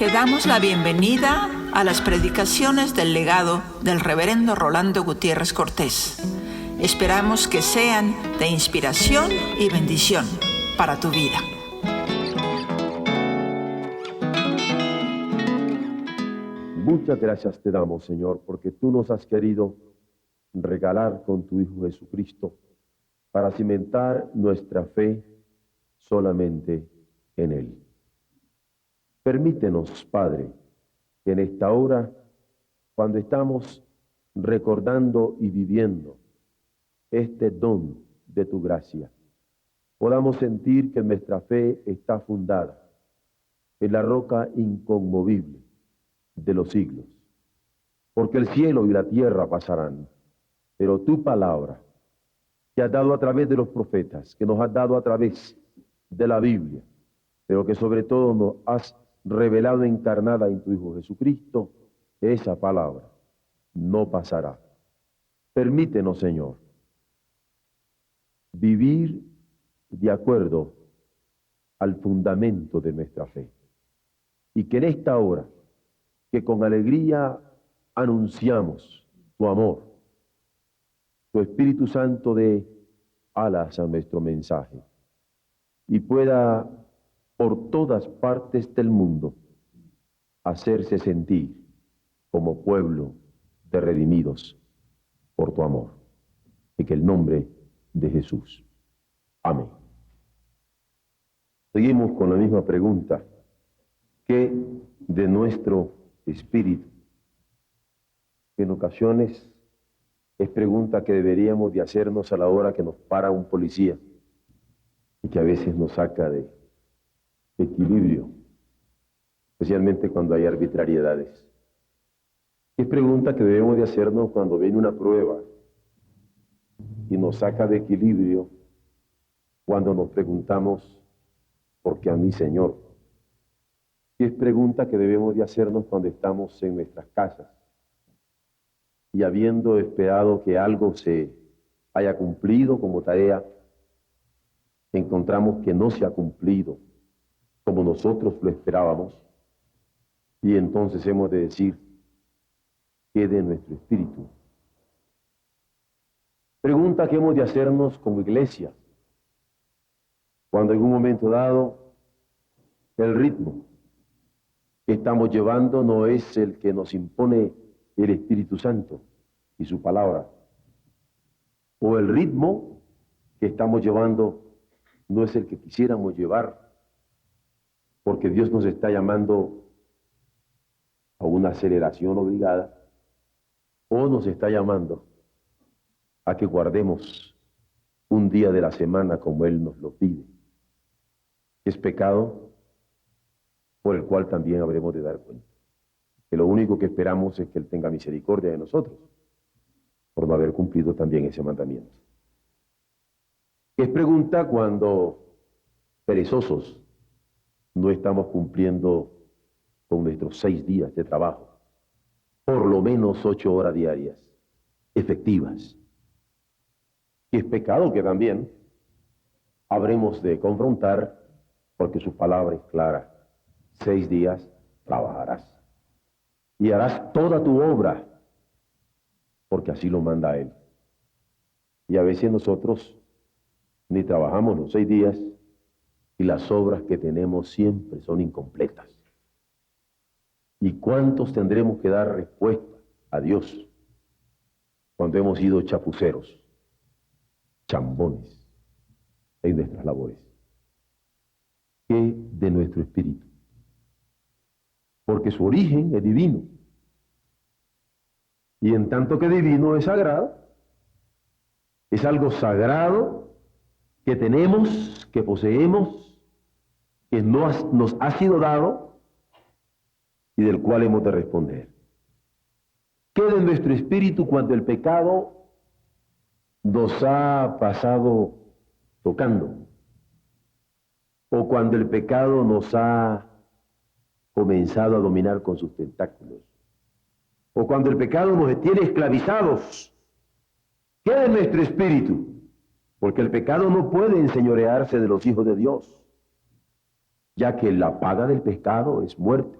Te damos la bienvenida a las predicaciones del legado del reverendo Rolando Gutiérrez Cortés. Esperamos que sean de inspiración y bendición para tu vida. Muchas gracias te damos, Señor, porque tú nos has querido regalar con tu Hijo Jesucristo para cimentar nuestra fe solamente en Él. Permítenos, Padre, que en esta hora, cuando estamos recordando y viviendo este don de tu gracia, podamos sentir que nuestra fe está fundada en la roca inconmovible de los siglos. Porque el cielo y la tierra pasarán, pero tu palabra, que has dado a través de los profetas, que nos has dado a través de la Biblia, pero que sobre todo nos has revelado encarnada en tu Hijo Jesucristo, esa palabra no pasará. Permítenos, Señor, vivir de acuerdo al fundamento de nuestra fe. Y que en esta hora, que con alegría anunciamos tu amor, tu Espíritu Santo dé alas a nuestro mensaje y pueda por todas partes del mundo hacerse sentir como pueblo de redimidos por tu amor. En el nombre de Jesús. Amén. Seguimos con la misma pregunta. ¿Qué de nuestro espíritu? En ocasiones es pregunta que deberíamos de hacernos a la hora que nos para un policía y que a veces nos saca de equilibrio, especialmente cuando hay arbitrariedades. Es pregunta que debemos de hacernos cuando viene una prueba y nos saca de equilibrio, cuando nos preguntamos, ¿por qué a mí, Señor? Y es pregunta que debemos de hacernos cuando estamos en nuestras casas y habiendo esperado que algo se haya cumplido como tarea, encontramos que no se ha cumplido como nosotros lo esperábamos, y entonces hemos de decir, ¿qué de nuestro espíritu? Pregunta que hemos de hacernos como iglesia, cuando en un momento dado el ritmo que estamos llevando no es el que nos impone el Espíritu Santo y su palabra, o el ritmo que estamos llevando no es el que quisiéramos llevar, porque Dios nos está llamando a una aceleración obligada, o nos está llamando a que guardemos un día de la semana como Él nos lo pide. Es pecado por el cual también habremos de dar cuenta. Que lo único que esperamos es que Él tenga misericordia de nosotros, por no haber cumplido también ese mandamiento. Es pregunta cuando perezosos no estamos cumpliendo con nuestros 6 días de trabajo, por lo menos 8 horas diarias, efectivas. Y es pecado que también habremos de confrontar, porque su palabra es clara: 6 días trabajarás y harás toda tu obra, porque así lo manda Él. Y a veces nosotros ni trabajamos los 6 días y las obras que tenemos siempre son incompletas. ¿Y cuántos tendremos que dar respuesta a Dios cuando hemos sido chapuceros, chambones en nuestras labores? ¿Qué de nuestro espíritu? Porque su origen es divino. Y en tanto que divino es sagrado, es algo sagrado que tenemos, que poseemos, que nos ha sido dado y del cual hemos de responder. ¿Qué de nuestro espíritu cuando el pecado nos ha pasado tocando? O cuando el pecado nos ha comenzado a dominar con sus tentáculos. O cuando el pecado nos tiene esclavizados. ¿Qué de nuestro espíritu? Porque el pecado no puede enseñorearse de los hijos de Dios, ya que la paga del pecado es muerte.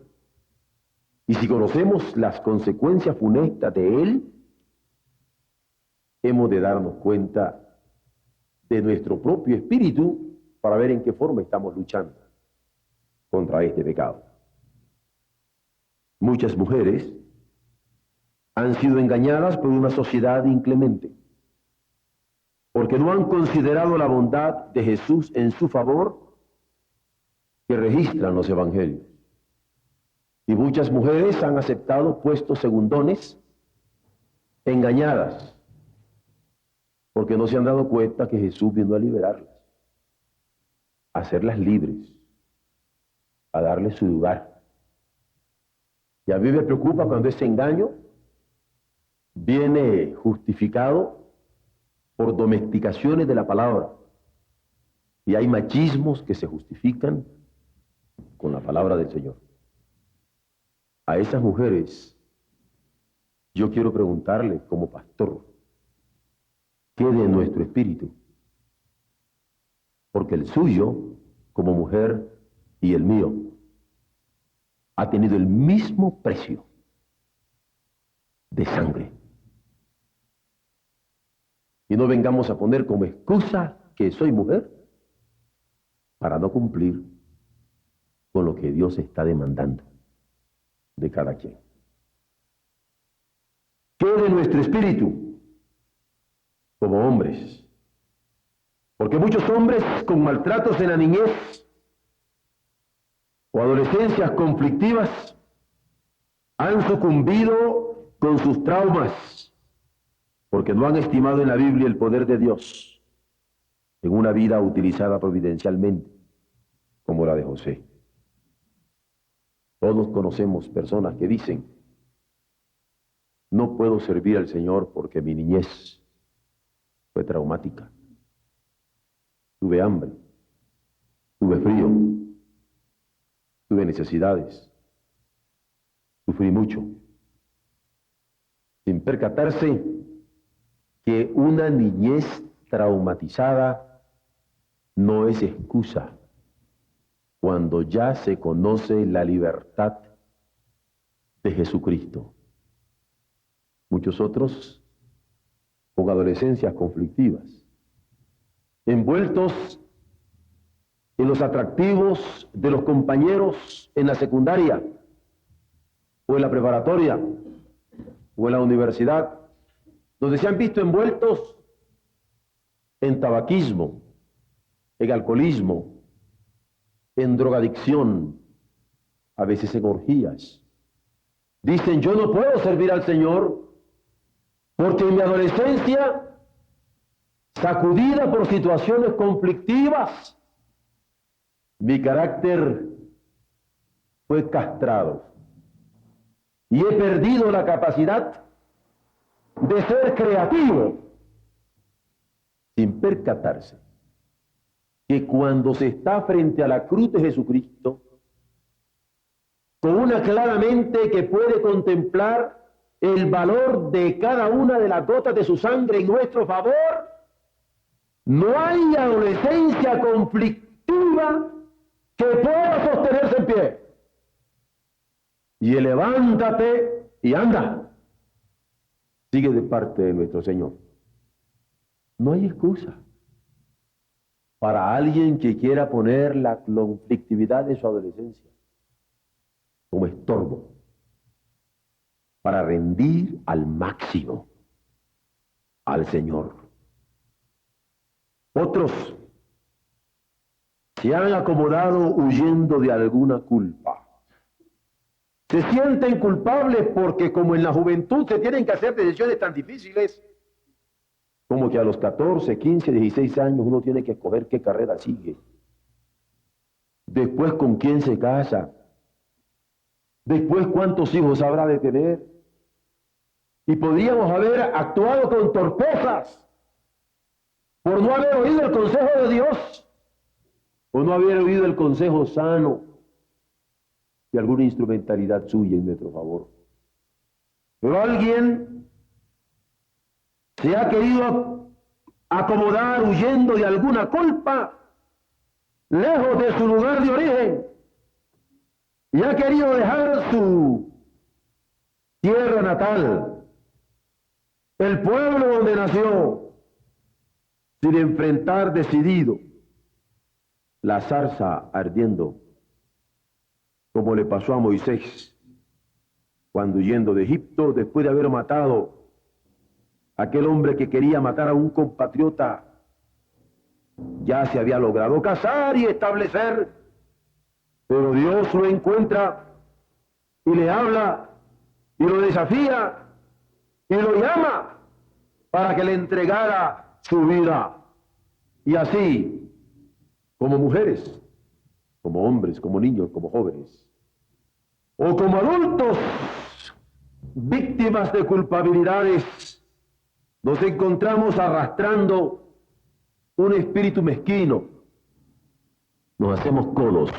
Y si conocemos las consecuencias funestas de él, hemos de darnos cuenta de nuestro propio espíritu para ver en qué forma estamos luchando contra este pecado. Muchas mujeres han sido engañadas por una sociedad inclemente, porque no han considerado la bondad de Jesús en su favor que registran los evangelios. Y muchas mujeres han aceptado puestos segundones, engañadas, porque no se han dado cuenta que Jesús vino a liberarlas, a hacerlas libres, a darles su lugar. Y a mí me preocupa cuando ese engaño viene justificado por domesticaciones de la palabra. Y hay machismos que se justifican con la palabra del Señor. A esas mujeres yo quiero preguntarle como pastor, ¿qué de nuestro espíritu? Porque el suyo, como mujer, y el mío, ha tenido el mismo precio de sangre. Y no vengamos a poner como excusa que soy mujer para no cumplir con lo que Dios está demandando de cada quien. ¿Qué de nuestro espíritu como hombres? Porque muchos hombres con maltratos en la niñez o adolescencias conflictivas han sucumbido con sus traumas porque no han estimado en la Biblia el poder de Dios en una vida utilizada providencialmente como la de José. Todos conocemos personas que dicen, no puedo servir al Señor porque mi niñez fue traumática. Tuve hambre, tuve frío, tuve necesidades, sufrí mucho, sin percatarse que una niñez traumatizada no es excusa cuando ya se conoce la libertad de Jesucristo. Muchos otros con adolescencias conflictivas, envueltos en los atractivos de los compañeros en la secundaria, o en la preparatoria, o en la universidad, donde se han visto envueltos en tabaquismo, en alcoholismo, en drogadicción, a veces en orgías. Dicen, yo no puedo servir al Señor porque en mi adolescencia, sacudida por situaciones conflictivas, mi carácter fue castrado y he perdido la capacidad de ser creativo, sin percatarse que cuando se está frente a la cruz de Jesucristo, con una clara mente que puede contemplar el valor de cada una de las gotas de su sangre en nuestro favor, no hay adolescencia conflictiva que pueda sostenerse en pie. Y el levántate y anda sigue de parte de nuestro Señor. No hay excusa para alguien que quiera poner la conflictividad de su adolescencia como estorbo para rendir al máximo al Señor. Otros se han acomodado huyendo de alguna culpa. Se sienten culpables porque como en la juventud se tienen que hacer decisiones tan difíciles, como que a los 14, 15, 16 años uno tiene que escoger qué carrera sigue. Después con quién se casa. Después cuántos hijos habrá de tener. Y podríamos haber actuado con torpezas por no haber oído el consejo de Dios o no haber oído el consejo sano de alguna instrumentalidad suya en nuestro favor. Pero alguien se ha querido acomodar huyendo de alguna culpa lejos de su lugar de origen y ha querido dejar su tierra natal, el pueblo donde nació, sin enfrentar decidido la zarza ardiendo, como le pasó a Moisés cuando huyendo de Egipto, después de haber matado a aquel hombre que quería matar a un compatriota, ya se había logrado casar y establecer, pero Dios lo encuentra y le habla y lo desafía y lo llama para que le entregara su vida. Y así, como mujeres, como hombres, como niños, como jóvenes, o como adultos, víctimas de culpabilidades, nos encontramos arrastrando un espíritu mezquino. Nos hacemos codos.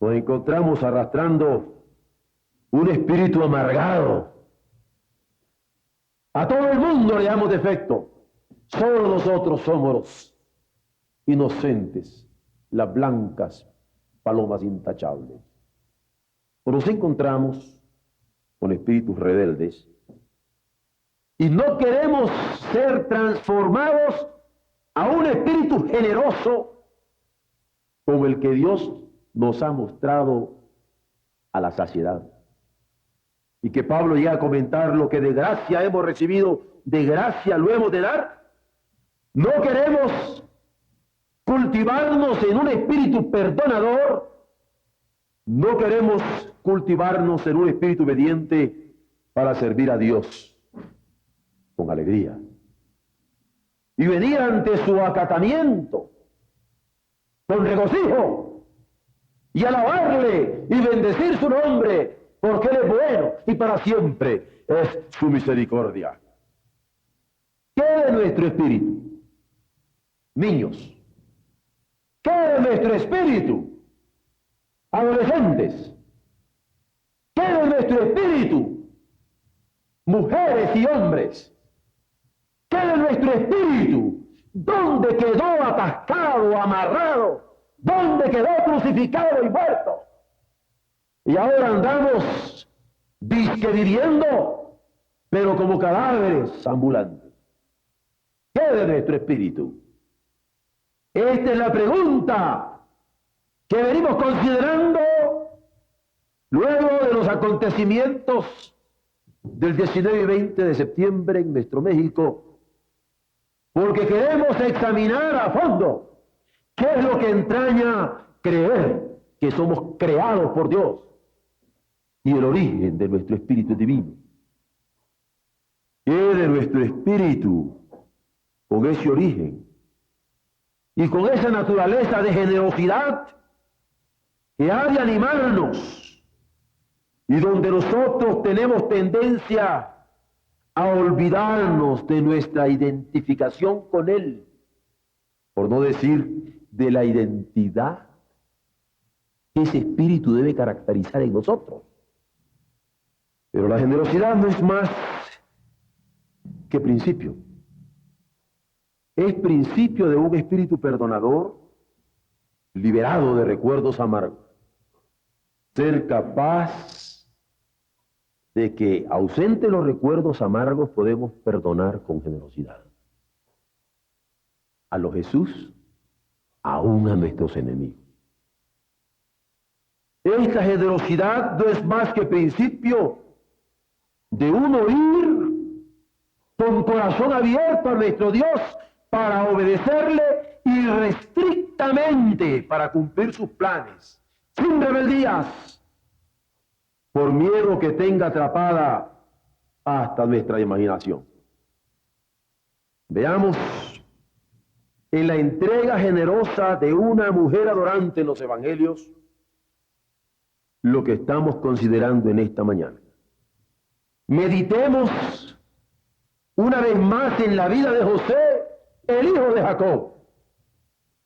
Nos encontramos arrastrando un espíritu amargado. A todo el mundo le damos defecto. Solo nosotros somos los inocentes, las blancas palomas intachables. Nos encontramos con espíritus rebeldes y no queremos ser transformados a un espíritu generoso como el que Dios nos ha mostrado a la saciedad. Y que Pablo llega a comentar: lo que de gracia hemos recibido, de gracia lo hemos de dar. No queremos cultivarnos en un espíritu perdonador, no queremos cultivarnos en un espíritu obediente para servir a Dios con alegría y venir ante su acatamiento con regocijo y alabarle y bendecir su nombre, porque Él es bueno y para siempre es su misericordia. ¿Qué de nuestro espíritu? Niños. ¿Qué de nuestro espíritu? Adolescentes. ¿Qué de nuestro espíritu? Mujeres y hombres. ¿Qué de nuestro espíritu? ¿Dónde quedó atascado, amarrado? ¿Dónde quedó crucificado y muerto? Y ahora andamos disque viviendo, pero como cadáveres ambulantes. ¿Qué de nuestro espíritu? Esta es la pregunta que venimos considerando luego de los acontecimientos del 19 y 20 de septiembre en nuestro México, porque queremos examinar a fondo qué es lo que entraña creer que somos creados por Dios y el origen de nuestro espíritu divino. ¿Qué de nuestro espíritu con ese origen y con esa naturaleza de generosidad que ha de animarnos y donde nosotros tenemos tendencia a olvidarnos de nuestra identificación con Él, por no decir de la identidad que ese espíritu debe caracterizar en nosotros? Pero la generosidad no es más que principio. Es principio de un espíritu perdonador, liberado de recuerdos amargos. Ser capaz de que, ausente los recuerdos amargos, podemos perdonar con generosidad. A los Jesús, aún a nuestros enemigos. Esta generosidad no es más que principio de un oír con corazón abierto a nuestro Dios para obedecerle irrestrictamente, para cumplir sus planes, sin rebeldías, por miedo que tenga atrapada hasta nuestra imaginación. Veamos en la entrega generosa de una mujer adorante en los evangelios lo que estamos considerando en esta mañana. Meditemos una vez más en la vida de José, el hijo de Jacob,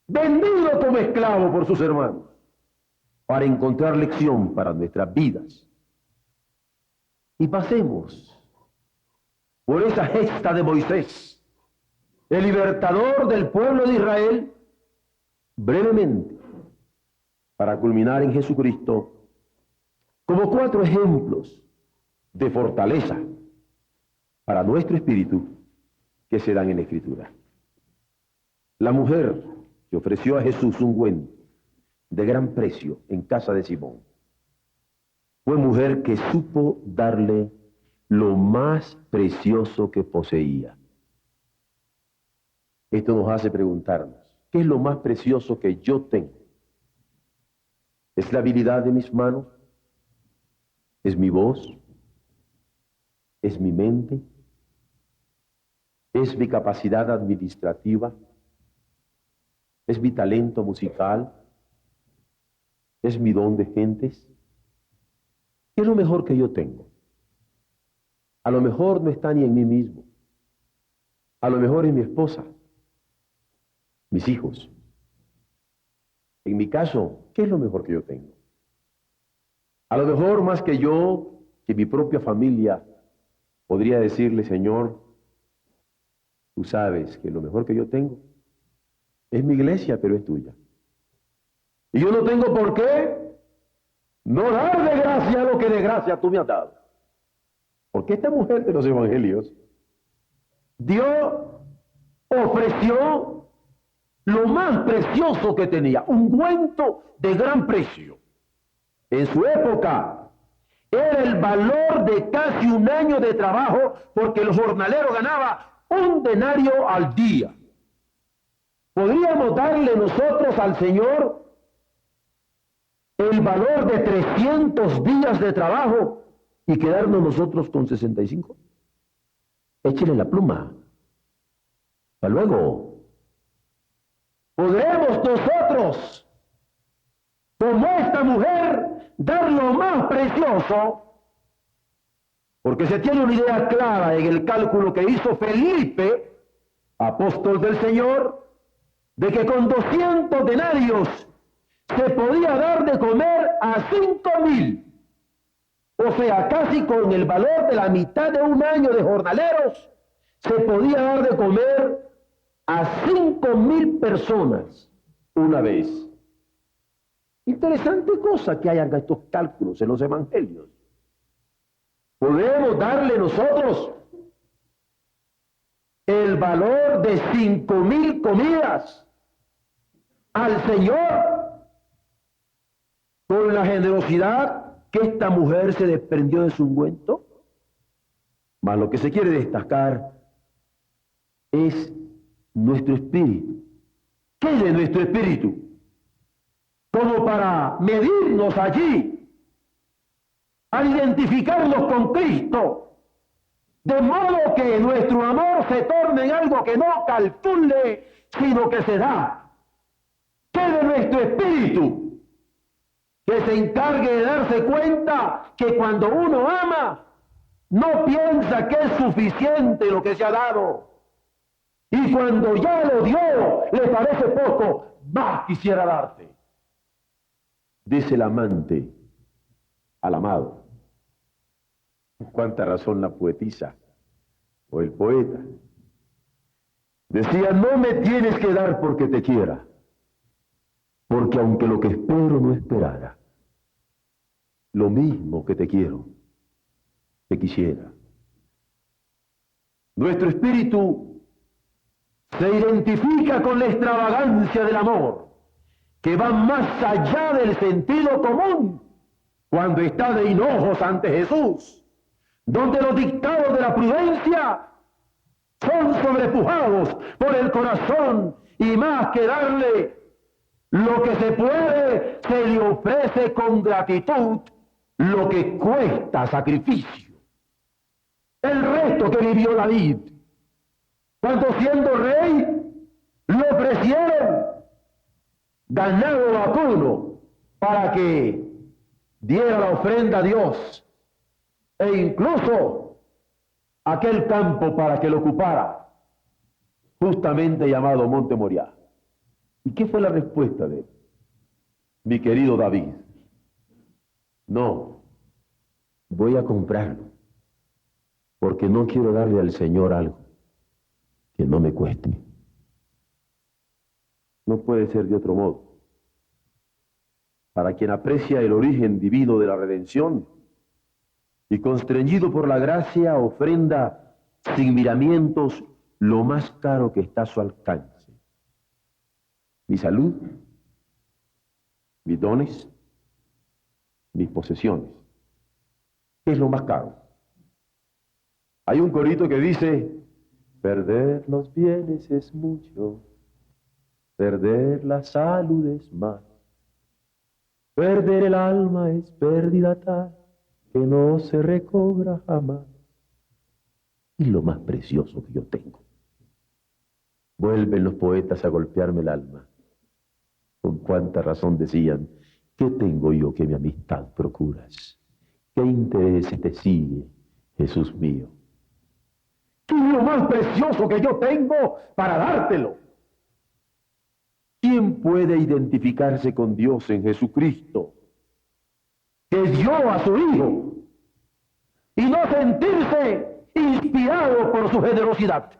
vendido como esclavo por sus hermanos, para encontrar lección para nuestras vidas. Y pasemos por esa gesta de Moisés, el libertador del pueblo de Israel, brevemente, para culminar en Jesucristo, como 4 ejemplos de fortaleza para nuestro espíritu que se dan en la Escritura. La mujer que ofreció a Jesús un ungüento de gran precio en casa de Simón fue mujer que supo darle lo más precioso que poseía. Esto nos hace preguntarnos, ¿qué es lo más precioso que yo tengo? ¿Es la habilidad de mis manos? ¿Es mi voz? ¿Es mi mente? ¿Es mi capacidad administrativa? ¿Es mi talento musical? ¿Es mi don de gentes? ¿Qué es lo mejor que yo tengo? A lo mejor no está ni en mí mismo. A lo mejor es mi esposa, mis hijos. En mi caso, ¿qué es lo mejor que yo tengo? A lo mejor más que yo, que mi propia familia, podría decirle, Señor, tú sabes que lo mejor que yo tengo es mi iglesia, pero es tuya. Y yo no tengo por qué no dar de gracia lo que de gracia tú me has dado. Porque esta mujer de los evangelios ofreció lo más precioso que tenía, un ungüento de gran precio. En su época era el valor de casi un año de trabajo, porque el jornalero ganaba 1 denario al día. Podríamos darle nosotros al Señor el valor de 300 días de trabajo y quedarnos nosotros con 65. Échele la pluma. Hasta luego. Podremos nosotros, como esta mujer, dar lo más precioso, porque se tiene una idea clara en el cálculo que hizo Felipe, apóstol del Señor, de que con 200 denarios se podía dar de comer a 5,000. O sea, casi con el valor de la mitad de un año de jornaleros, se podía dar de comer a 5,000 personas una vez. Interesante cosa que hayan estos cálculos en los evangelios. Podemos darle nosotros el valor de 5,000 comidas al Señor con la generosidad que esta mujer se desprendió de su ungüento. Mas lo que se quiere destacar es nuestro espíritu. ¿Qué es de nuestro espíritu? Como para medirnos allí, al identificarnos con Cristo, de modo que nuestro amor se torne en algo que no calcule, sino que se da. ¿Qué de nuestro espíritu? Que se encargue de darse cuenta que cuando uno ama, no piensa que es suficiente lo que se ha dado. Y cuando ya lo dio, le parece poco, más quisiera darte. Dice el amante al amado. Cuánta razón la poetisa o el poeta. Decía, no me tienes que dar porque te quiera, porque aunque lo que espero no esperara, lo mismo que te quiero, te quisiera. Nuestro espíritu se identifica con la extravagancia del amor, que va más allá del sentido común, cuando está de hinojos ante Jesús, donde los dictados de la prudencia son sobrepujados por el corazón, y más que darle lo que se puede, se le ofrece con gratitud lo que cuesta sacrificio. El resto que vivió David, cuando siendo rey, lo ofrecieron ganado vacuno para que diera la ofrenda a Dios, e incluso aquel campo para que lo ocupara, justamente llamado Monte Moriah. ¿Y qué fue la respuesta de él? Mi querido David, no, voy a comprarlo, porque no quiero darle al Señor algo que no me cueste. No puede ser de otro modo. para quien aprecia el origen divino de la redención y constreñido por la gracia ofrenda sin miramientos lo más caro que está a su alcance: mi salud, mis dones, mis posesiones. ¿Qué es lo más caro? Hay un corito que dice: perder los bienes es mucho, perder la salud es más, perder el alma es pérdida tal que no se recobra jamás. Y lo más precioso que yo tengo. Vuelven los poetas a golpearme el alma. Con cuánta razón decían: ¿qué tengo yo que mi amistad procuras? ¿Qué interés te sigue, Jesús mío? ¿Qué es lo más precioso que yo tengo para dártelo? ¿Quién puede identificarse con Dios en Jesucristo, que dio a su Hijo, y no sentirse inspirado por su generosidad?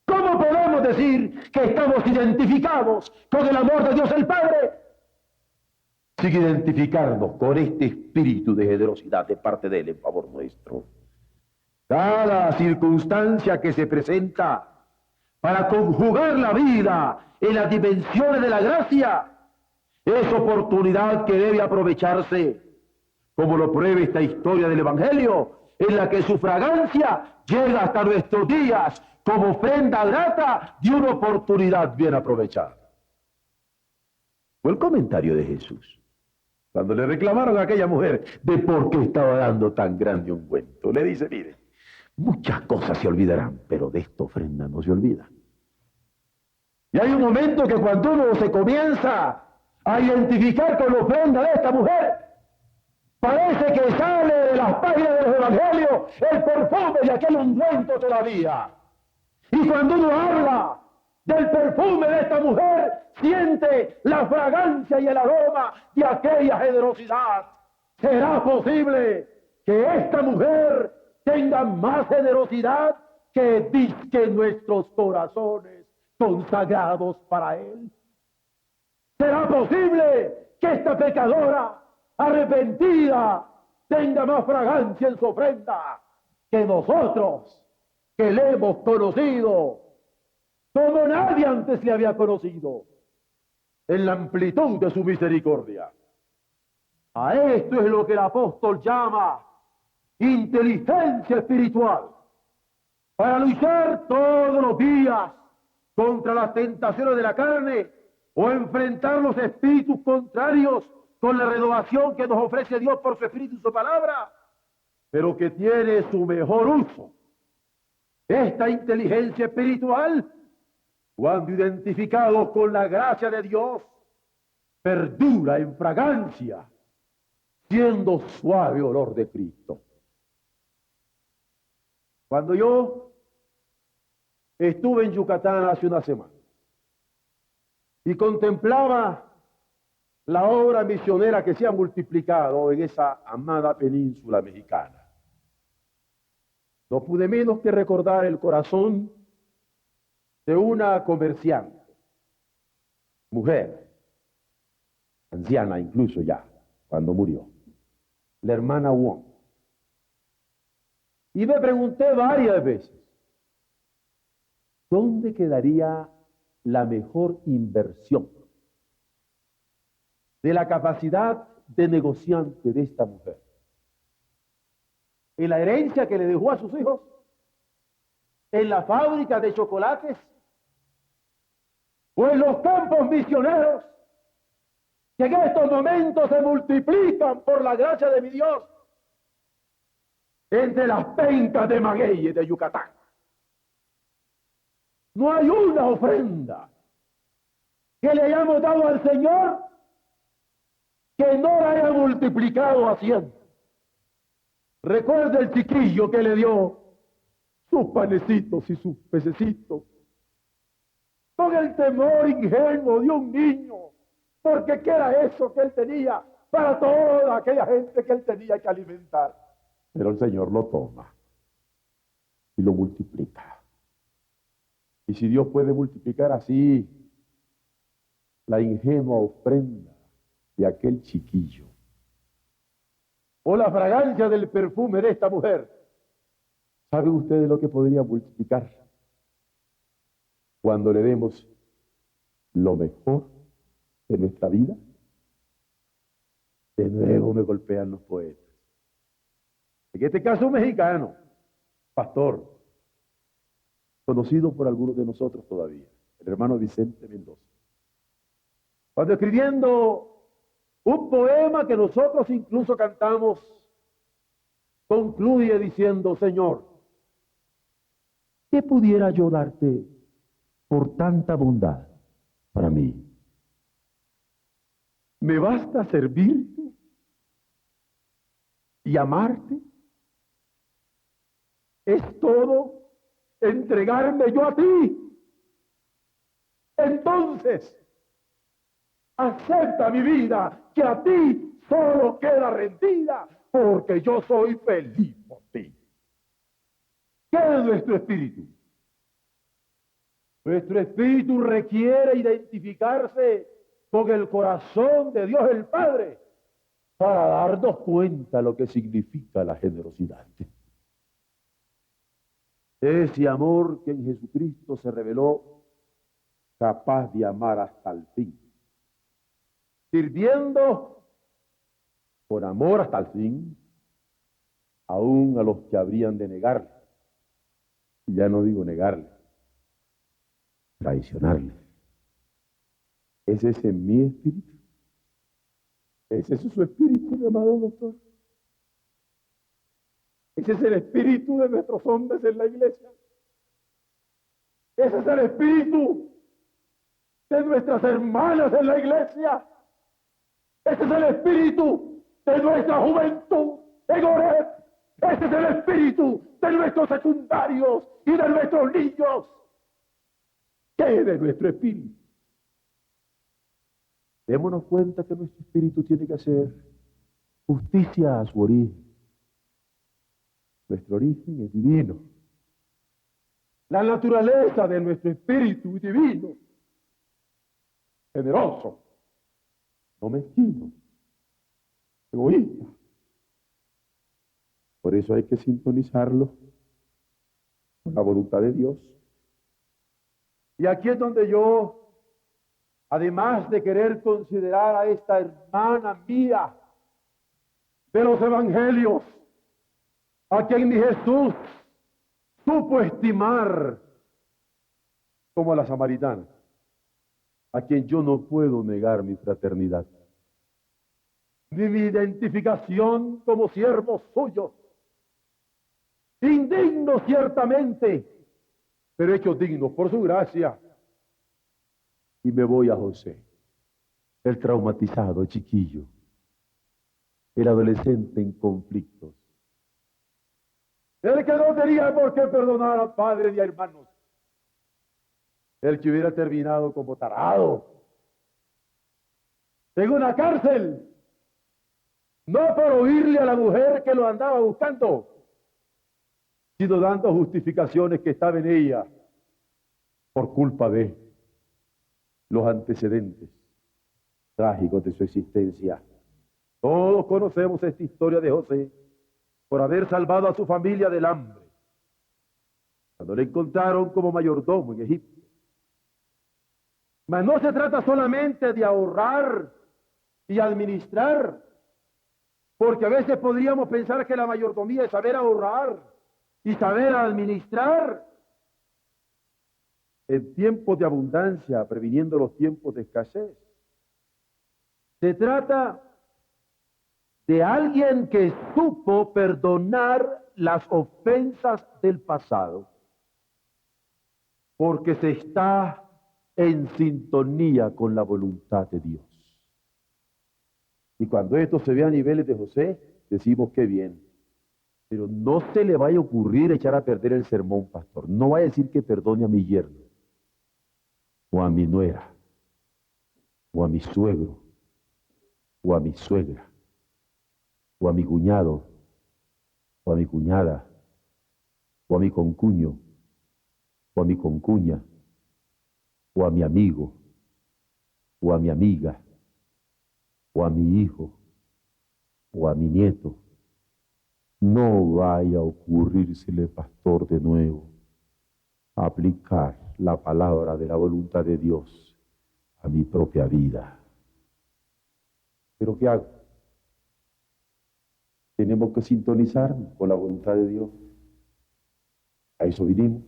¿Cómo podemos decir que estamos identificados con el amor de Dios el Padre sin identificarnos con este espíritu de generosidad de parte de Él en favor nuestro? Cada circunstancia que se presenta para conjugar la vida en las dimensiones de la gracia es oportunidad que debe aprovecharse, como lo prueba esta historia del Evangelio, en la que su fragancia llega hasta nuestros días como ofrenda grata de una oportunidad bien aprovechada. Fue el comentario de Jesús cuando le reclamaron a aquella mujer de por qué estaba dando tan grande ungüento. Le dice: mire, muchas cosas se olvidarán, pero de esta ofrenda no se olvida. Y hay un momento que cuando uno se comienza a identificar con la ofrenda de esta mujer, parece que sale de las páginas de los evangelios el perfume de aquel ungüento todavía. Y cuando uno habla del perfume de esta mujer, siente la fragancia y el aroma de aquella generosidad. ¿Será posible que esta mujer tenga más generosidad que disque nuestros corazones consagrados para Él? ¿Será posible que esta pecadora arrepentida tenga más fragancia en su ofrenda que nosotros, que le hemos conocido como nadie antes le había conocido, en la amplitud de su misericordia? A esto es lo que el apóstol llama inteligencia espiritual, para luchar todos los días contra las tentaciones de la carne o enfrentar los espíritus contrarios con la renovación que nos ofrece Dios por su Espíritu y su palabra, pero que tiene su mejor uso. Esta inteligencia espiritual, cuando identificados con la gracia de Dios, perdura en fragancia, siendo suave olor de Cristo. Cuando yo estuve en Yucatán hace una semana y contemplaba la obra misionera que se ha multiplicado en esa amada península mexicana, no pude menos que recordar el corazón de una comerciante, mujer, anciana incluso ya, cuando murió, la hermana Wong. Y me pregunté varias veces, ¿dónde quedaría la mejor inversión de la capacidad de negociante de esta mujer? ¿En la herencia que le dejó a sus hijos? ¿En la fábrica de chocolates? ¿O en los campos misioneros que en estos momentos se multiplican por la gracia de mi Dios entre las pencas de magueyes de Yucatán? No hay una ofrenda que le hayamos dado al Señor que no la haya multiplicado a 100. Recuerda el chiquillo que le dio sus panecitos y sus pececitos con el temor ingenuo de un niño, porque ¿qué era eso que él tenía para toda aquella gente que él tenía que alimentar? Pero el Señor lo toma y lo multiplica. Y si Dios puede multiplicar así la ingenua ofrenda de aquel chiquillo, o la fragancia del perfume de esta mujer, ¿saben ustedes lo que podría multiplicar cuando le demos lo mejor de nuestra vida? De nuevo me golpean los poetas. En este caso un mexicano, pastor, conocido por algunos de nosotros todavía, el hermano Vicente Mendoza. Cuando escribiendo un poema que nosotros incluso cantamos, concluye diciendo: Señor, ¿qué pudiera yo darte por tanta bondad para mí? ¿Me basta servirte y amarte? ¿Es todo entregarme yo a ti? Entonces, acepta mi vida, que a ti solo queda rendida, porque yo soy feliz por ti. ¿Qué es nuestro espíritu? Nuestro espíritu requiere identificarse con el corazón de Dios el Padre para darnos cuenta de lo que significa la generosidad. Ese amor que en Jesucristo se reveló capaz de amar hasta el fin, sirviendo por amor hasta el fin, aún a los que habrían de negarle. Y ya no digo negarle, traicionarle. ¿Es ese mi espíritu? ¿Es ese su espíritu, mi amado doctor? Ese es el espíritu de nuestros hombres en la iglesia. Ese es el espíritu de nuestras hermanas en la iglesia. Ese es el espíritu de nuestra juventud en Oreb. Ese es el espíritu de nuestros secundarios y de nuestros niños. ¿Qué es de nuestro espíritu? Démonos cuenta que nuestro espíritu tiene que hacer justicia a su origen. Nuestro origen es divino. La naturaleza de nuestro espíritu es divino. Generoso, no mezquino, egoísta. Por eso hay que sintonizarlo con la voluntad de Dios. Y aquí es donde yo, además de querer considerar a esta hermana mía de los evangelios, a quien mi Jesús supo estimar como a la samaritana, a quien yo no puedo negar mi fraternidad, ni mi identificación como siervo suyo, indigno ciertamente, pero hecho digno por su gracia. Y me voy a José, el traumatizado chiquillo, el adolescente en conflictos, el que no tenía por qué perdonar a padres y a hermanos, el que hubiera terminado como tarado en una cárcel, no por oírle a la mujer que lo andaba buscando, sino dando justificaciones que estaba en ella por culpa de los antecedentes trágicos de su existencia. Todos conocemos esta historia de José por haber salvado a su familia del hambre, cuando le encontraron como mayordomo en Egipto. Mas no se trata solamente de ahorrar y administrar, porque a veces podríamos pensar que la mayordomía es saber ahorrar y saber administrar en tiempos de abundancia, previniendo los tiempos de escasez. Se trata de alguien que supo perdonar las ofensas del pasado, porque se está en sintonía con la voluntad de Dios. Y cuando esto se ve a niveles de José, decimos qué bien. Pero no se le vaya a ocurrir echar a perder el sermón, pastor. No vaya a decir que perdone a mi yerno, o a mi nuera, o a mi suegro, o a mi suegra, o a mi cuñado, o a mi cuñada, o a mi concuño, o a mi concuña, o a mi amigo, o a mi amiga, o a mi hijo o a mi nieto, no vaya a ocurrírsele, pastor, de nuevo aplicar la palabra de la voluntad de Dios a mi propia vida. ¿Pero qué hago? Tenemos que sintonizarnos con la voluntad de Dios. A eso vinimos.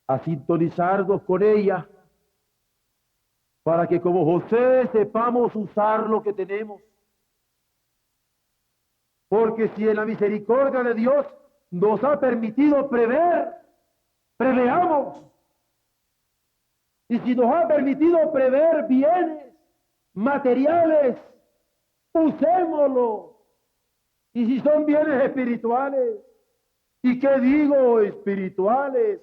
A sintonizarnos con ella, para que como José sepamos usar lo que tenemos. Porque si en la misericordia de Dios nos ha permitido prever, preveamos. Y si nos ha permitido prever bienes materiales, usémoslo. Y si son bienes espirituales, ¿y qué digo espirituales?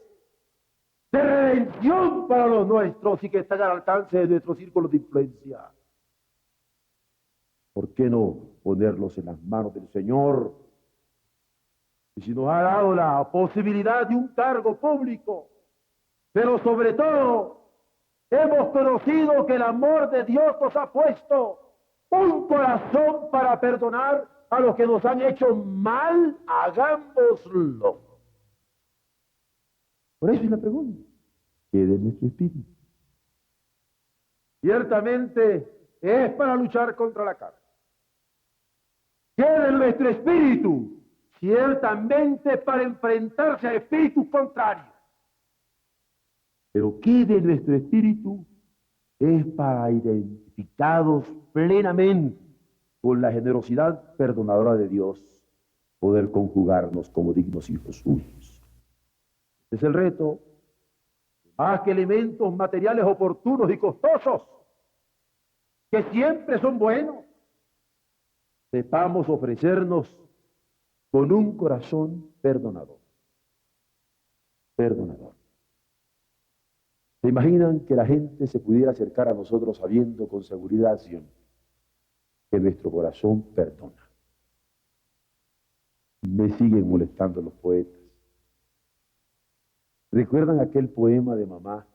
De redención para los nuestros y que están al alcance de nuestro círculo de influencia. ¿Por qué no ponerlos en las manos del Señor? Y si nos ha dado la posibilidad de un cargo público, pero sobre todo hemos conocido que el amor de Dios nos ha puesto un corazón para perdonar a los que nos han hecho mal, hagámoslo. Por eso es la pregunta, ¿qué de nuestro espíritu? Ciertamente es para luchar contra la carne. ¿Qué de nuestro espíritu? Ciertamente para enfrentarse a espíritus contrarios. Pero ¿qué de nuestro espíritu? Es para identificados plenamente con la generosidad perdonadora de Dios, poder conjugarnos como dignos hijos suyos. Es el reto, más que elementos materiales oportunos y costosos, que siempre son buenos, sepamos ofrecernos con un corazón perdonador. Perdonador. ¿Se imaginan que la gente se pudiera acercar a nosotros sabiendo con seguridad siempre que nuestro corazón perdona? Me siguen molestando los poetas. ¿Recuerdan aquel poema de mamá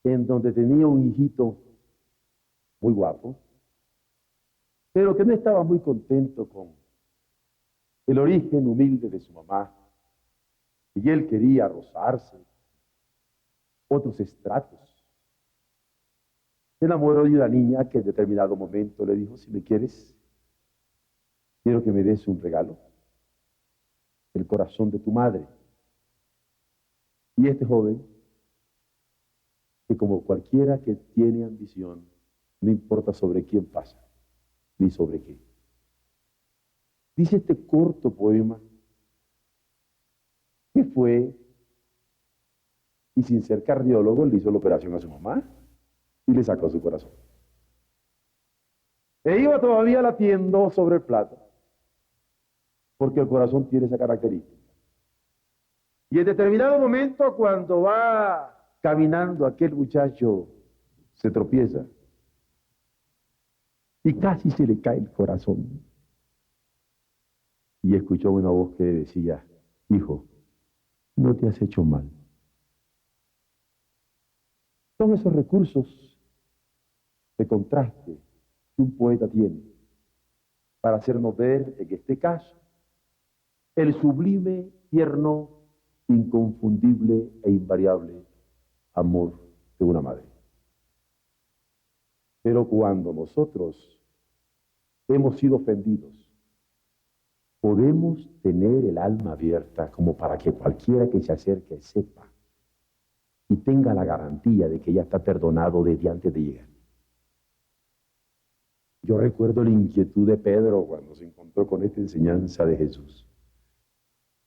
en donde tenía un hijito muy guapo, pero que no estaba muy contento con el origen humilde de su mamá, y él quería rozarse otros estratos? Se enamoró de una niña que en determinado momento le dijo: si me quieres, quiero que me des un regalo, el corazón de tu madre. Y este joven, que como cualquiera que tiene ambición, no importa sobre quién pasa, ni sobre qué, dice este corto poema que fue, y sin ser cardiólogo, le hizo la operación a su mamá y le sacó su corazón. E iba todavía latiendo sobre el plato, porque el corazón tiene esa característica. Y en determinado momento, cuando va caminando, aquel muchacho se tropieza y casi se le cae el corazón. Y escuchó una voz que decía: hijo, no te has hecho mal. Son esos recursos de contraste que un poeta tiene para hacernos ver, en este caso, el sublime, tierno, inconfundible e invariable amor de una madre. Pero cuando nosotros hemos sido ofendidos, podemos tener el alma abierta como para que cualquiera que se acerque sepa y tenga la garantía de que ya está perdonado desde antes de llegar. Yo recuerdo la inquietud de Pedro cuando se encontró con esta enseñanza de Jesús.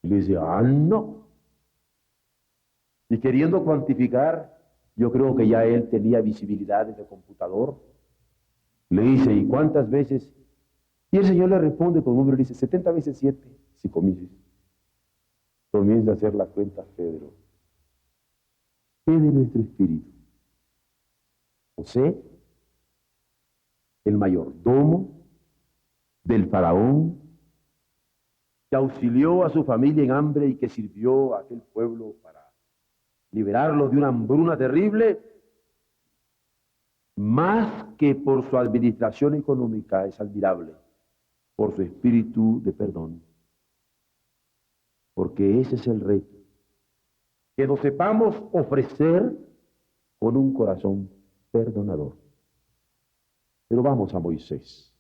Y le dice: no. Y queriendo cuantificar, yo creo que ya él tenía visibilidades de computador. Le dice: ¿y cuántas veces? Y el Señor le responde con un número, le dice: 70 veces 7, si comiences. Comienza a hacer la cuenta, Pedro. ¿Qué de nuestro espíritu? José, el mayordomo del faraón, que auxilió a su familia en hambre y que sirvió a aquel pueblo para liberarlos de una hambruna terrible, más que por su administración económica, es admirable por su espíritu de perdón. Porque ese es el reto, que nos sepamos ofrecer con un corazón perdonador. Pero vamos a Moisés.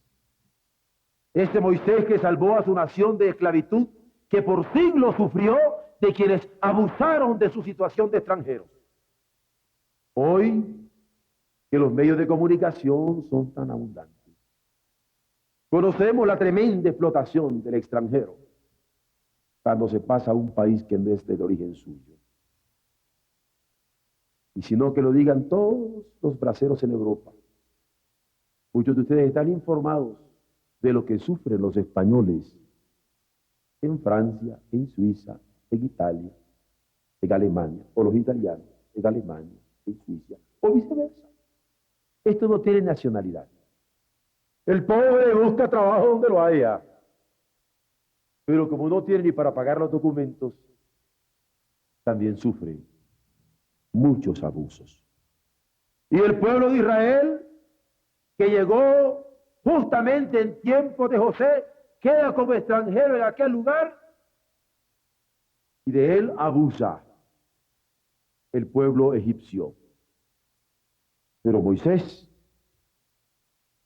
Este Moisés que salvó a su nación de esclavitud, que por siglos sufrió de quienes abusaron de su situación de extranjeros. Hoy, que los medios de comunicación son tan abundantes, conocemos la tremenda explotación del extranjero cuando se pasa a un país que no es del origen suyo. Y si no, que lo digan todos los braceros en Europa. Muchos de ustedes están informados de lo que sufren los españoles en Francia, en Suiza, en Italia, en Alemania, o los italianos en Alemania, en Suiza, o viceversa. Esto no tiene nacionalidad. El pobre busca trabajo donde lo haya, pero como no tiene ni para pagar los documentos, también sufre muchos abusos. Y el pueblo de Israel, que llegó justamente en tiempos de José, queda como extranjero en aquel lugar y de él abusa el pueblo egipcio. Pero Moisés,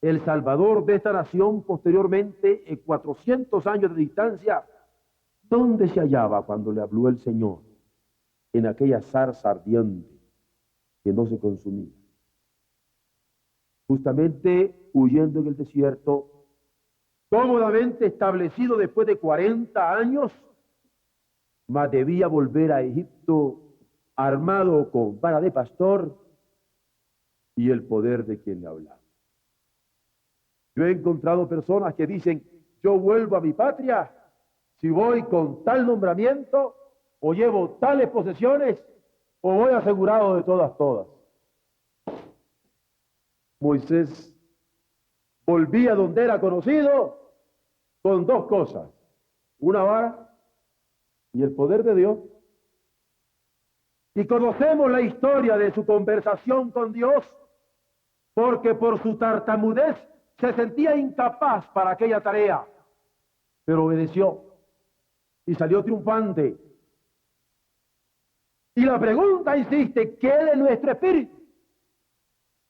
el salvador de esta nación, posteriormente, en 400 años de distancia, ¿dónde se hallaba cuando le habló el Señor? En aquella zarza ardiente que no se consumía. Justamente huyendo en el desierto, cómodamente establecido después de 40 años, mas debía volver a Egipto armado con vara de pastor y el poder de quien le hablaba. Yo he encontrado personas que dicen, yo vuelvo a mi patria si voy con tal nombramiento, o llevo tales posesiones, o voy asegurado de todas. Moisés volvía donde era conocido con dos cosas, una vara y el poder de Dios. Y conocemos la historia de su conversación con Dios, porque por su tartamudez se sentía incapaz para aquella tarea, pero obedeció y salió triunfante. Y la pregunta insiste, ¿qué de nuestro espíritu?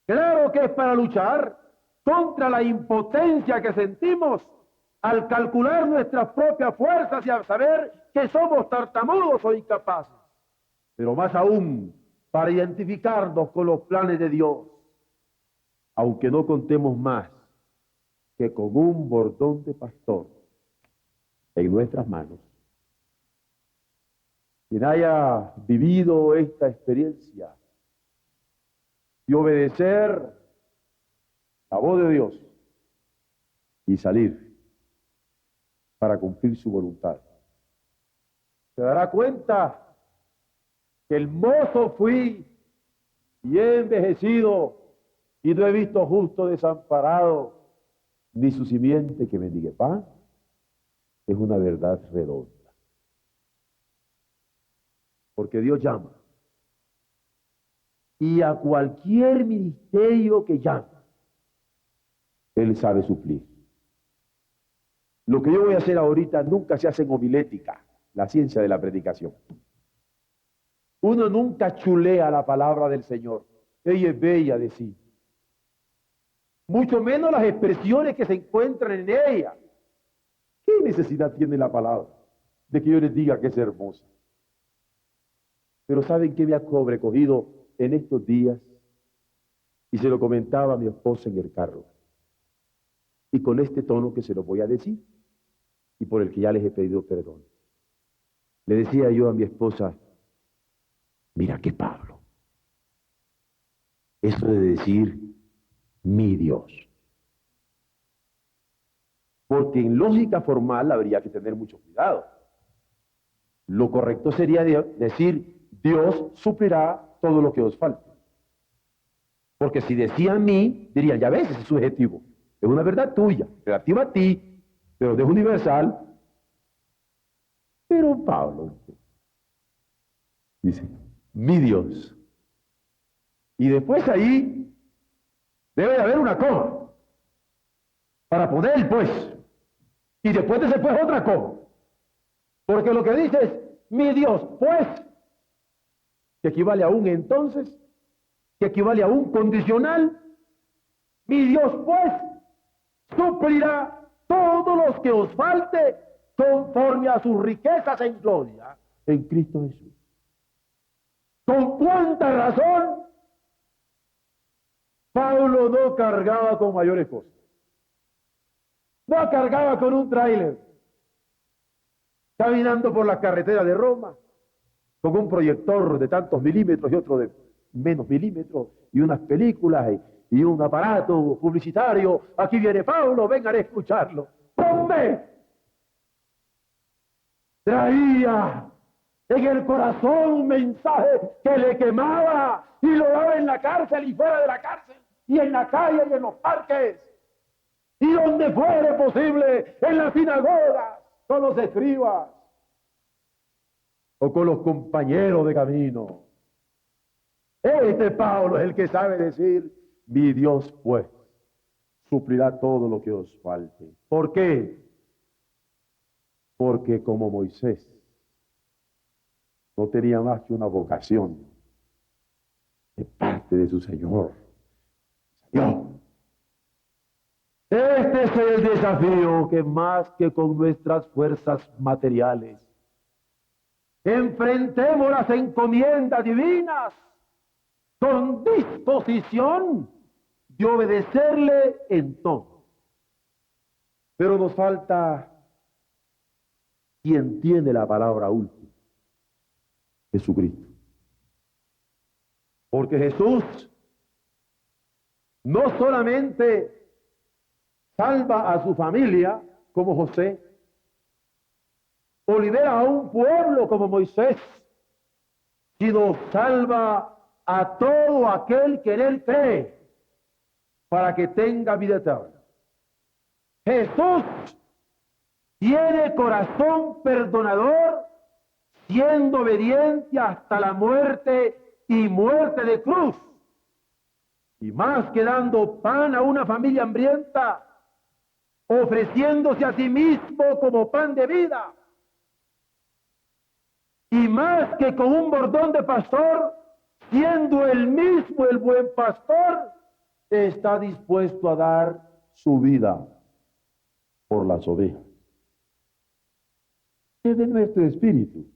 Claro que es para luchar contra la impotencia que sentimos al calcular nuestras propias fuerzas y al saber que somos tartamudos o incapaces. Pero más aún, para identificarnos con los planes de Dios, aunque no contemos más que con un bordón de pastor en nuestras manos. Quien haya vivido esta experiencia y obedecer la voz de Dios y salir para cumplir su voluntad, se dará cuenta que el mozo fui y he envejecido y no he visto justo desamparado ni su simiente que mendigue pan. Es una verdad redonda. Porque Dios llama. Y a cualquier ministerio que llame, Él sabe suplir. Lo que yo voy a hacer ahorita nunca se hace en homilética, la ciencia de la predicación. Uno nunca chulea la palabra del Señor. Ella es bella de sí. Mucho menos las expresiones que se encuentran en ella. ¿Qué necesidad tiene la palabra de que yo les diga que es hermosa? Pero ¿saben qué me ha sobrecogido en estos días? Y se lo comentaba a mi esposa en el carro. Y con este tono que se lo voy a decir, y por el que ya les he pedido perdón. Le decía yo a mi esposa, mira que Pablo, eso de decir mi Dios. Porque en lógica formal habría que tener mucho cuidado. Lo correcto sería decir, Dios suplirá todo lo que os falte. Porque si decían mí, dirían, ya ves, ese es subjetivo. Es una verdad tuya, relativa a ti, pero es universal. Pero Pablo dice, mi Dios. Y después ahí Debe de haber una coma para poner el pues. Y después de ese pues otra coma. Porque lo que dice es, mi Dios, pues, que equivale a un entonces, que equivale a un condicional. Mi Dios, pues, suplirá todos los que os falte conforme a sus riquezas en gloria en Cristo Jesús. ¿Con cuánta razón Pablo no cargaba con mayores cosas? No cargaba con un tráiler, caminando por la carretera de Roma, con un proyector de tantos milímetros y otro de menos milímetros, y unas películas y un aparato publicitario. Aquí viene Pablo, vengan a escucharlo. ¡Hombre! Traía en el corazón un mensaje que le quemaba y lo daba en la cárcel y fuera de la cárcel, y en la calle y en los parques, y donde fuere posible, en las sinagogas, con los escribas o con los compañeros de camino. Este Pablo es el que sabe decir, mi Dios pues suplirá todo lo que os falte. ¿Por qué? Porque como Moisés no tenía más que una vocación de parte de su Señor. Señor, este es el desafío que más que con nuestras fuerzas materiales enfrentemos las encomiendas divinas con disposición de obedecerle en todo. Pero nos falta quien tiene la palabra última, Jesucristo. Porque Jesús no solamente salva a su familia como José, o libera a un pueblo como Moisés, sino salva a todo aquel que en él cree para que tenga vida eterna. Jesús tiene corazón perdonador, siendo obediente hasta la muerte y muerte de cruz. Y más que dando pan a una familia hambrienta, ofreciéndose a sí mismo como pan de vida. Y más que con un bordón de pastor, siendo él mismo el buen pastor, está dispuesto a dar su vida por las ovejas. Es de nuestro espíritu.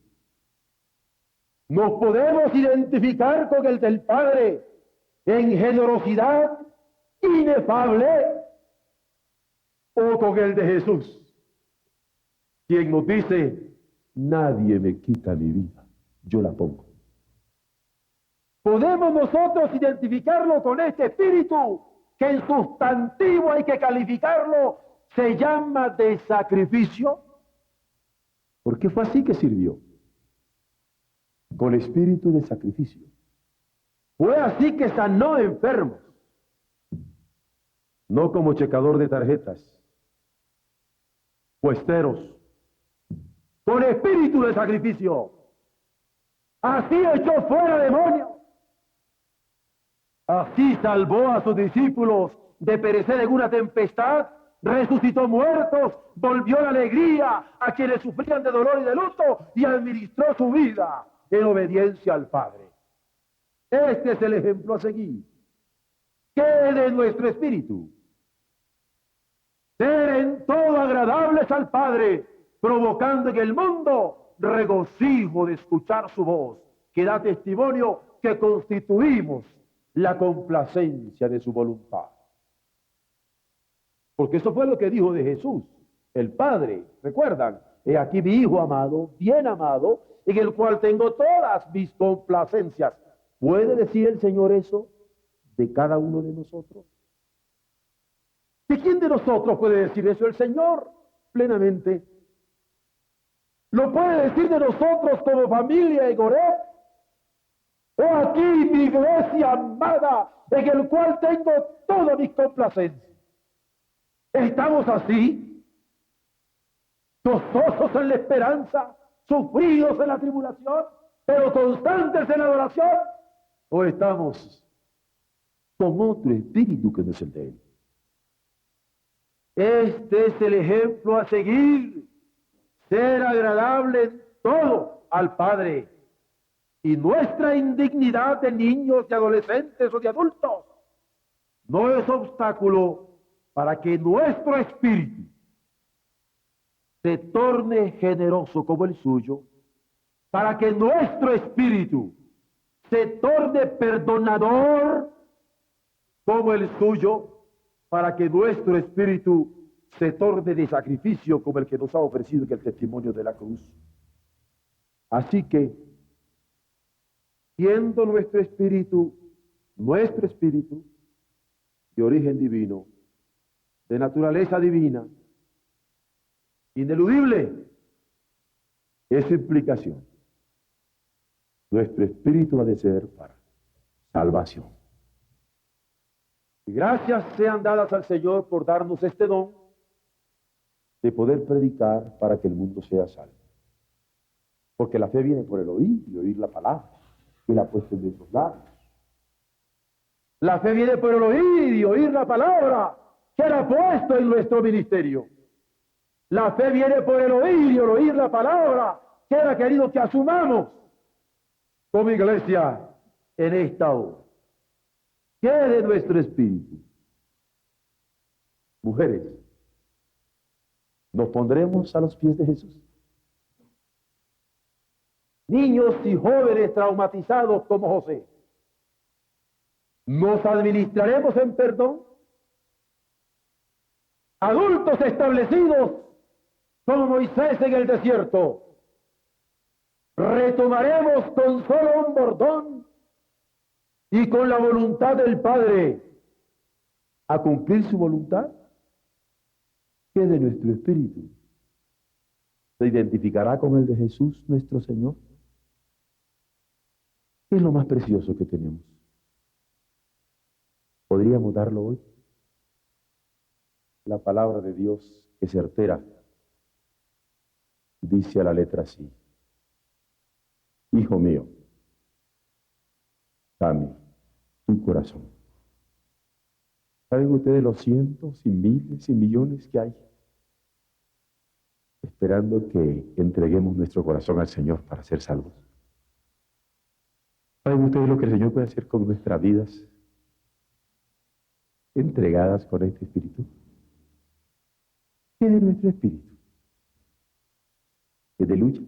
Nos podemos identificar con el del Padre en generosidad inefable, o con el de Jesús, quien nos dice, nadie me quita mi vida, yo la pongo. Podemos nosotros identificarlo con este espíritu, que en sustantivo hay que calificarlo, se llama de sacrificio, porque fue así que sirvió, con espíritu de sacrificio. Fue así que sanó enfermos, no como checador de tarjetas, puesteros, con espíritu de sacrificio. Así echó fuera demonios. Así salvó a sus discípulos de perecer en una tempestad, resucitó muertos, volvió la alegría a quienes sufrían de dolor y de luto y administró su vida en obediencia al Padre. Este es el ejemplo a seguir. ¿Qué es de nuestro espíritu? Ser en todo agradables al Padre, provocando en el mundo regocijo de escuchar su voz, que da testimonio que constituimos la complacencia de su voluntad. Porque eso fue lo que dijo de Jesús, el Padre. ¿Recuerdan? He aquí mi Hijo amado, bien amado, en el cual tengo todas mis complacencias. ¿Puede decir el Señor eso de cada uno de nosotros? ¿De quién de nosotros puede decir eso? El Señor, plenamente. ¿Lo puede decir de nosotros como familia en Oreb? ¿O aquí mi iglesia amada, en el cual tengo todas mis complacencias? ¿Estamos así? Gozosos en la esperanza, sufridos en la tribulación, pero constantes en la adoración. ¿O estamos con otro espíritu que no es el de él. Este es el ejemplo a seguir, ser agradable en todo al Padre. Y nuestra indignidad de niños, de adolescentes o de adultos no es obstáculo para que nuestro espíritu se torne generoso como el suyo, para que nuestro espíritu se torne perdonador como el suyo, para que nuestro espíritu se torne de sacrificio como el que nos ha ofrecido en el testimonio de la cruz. Así que, siendo nuestro espíritu de origen divino, de naturaleza divina, ineludible, es su implicación. Nuestro espíritu ha de ser para salvación. Y gracias sean dadas al Señor por darnos este don de poder predicar para que el mundo sea salvo. Porque la fe viene por el oír y oír la palabra, y la ha puesto en nuestros labios. La fe viene por el oír y oír la palabra que la ha puesto en nuestro ministerio. La fe viene por el oír y oír la palabra que Él ha querido que asumamos como iglesia en esta hora. ¿Qué de nuestro espíritu? Mujeres, nos pondremos a los pies de Jesús. Niños y jóvenes traumatizados como José, nos administraremos en perdón. Adultos establecidos como Moisés en el desierto, retomaremos con solo un bordón y con la voluntad del Padre a cumplir su voluntad. ¿Qué de nuestro espíritu? ¿Se identificará con el de Jesús nuestro Señor? ¿Qué es lo más precioso que tenemos? ¿Podríamos darlo hoy? La palabra de Dios, que es certera, dice a la letra así: Hijo mío, dame tu corazón. ¿Saben ustedes los cientos y miles y millones que hay esperando que entreguemos nuestro corazón al Señor para ser salvos? ¿Saben ustedes lo que el Señor puede hacer con nuestras vidas entregadas con este espíritu? ¿Qué de nuestro espíritu? ¿Es de lucha?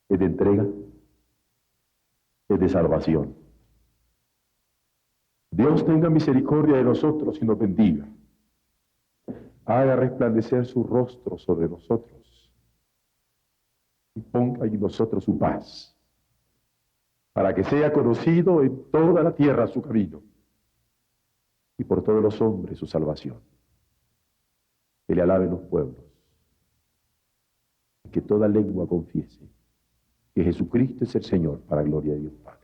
¿Es de entrega? ¿Es de salvación? Dios tenga misericordia de nosotros y nos bendiga. Haga resplandecer su rostro sobre nosotros y ponga en nosotros su paz, para que sea conocido en toda la tierra su camino y por todos los hombres su salvación. Que le alaben los pueblos y que toda lengua confiese que Jesucristo es el Señor, para gloria de Dios Padre.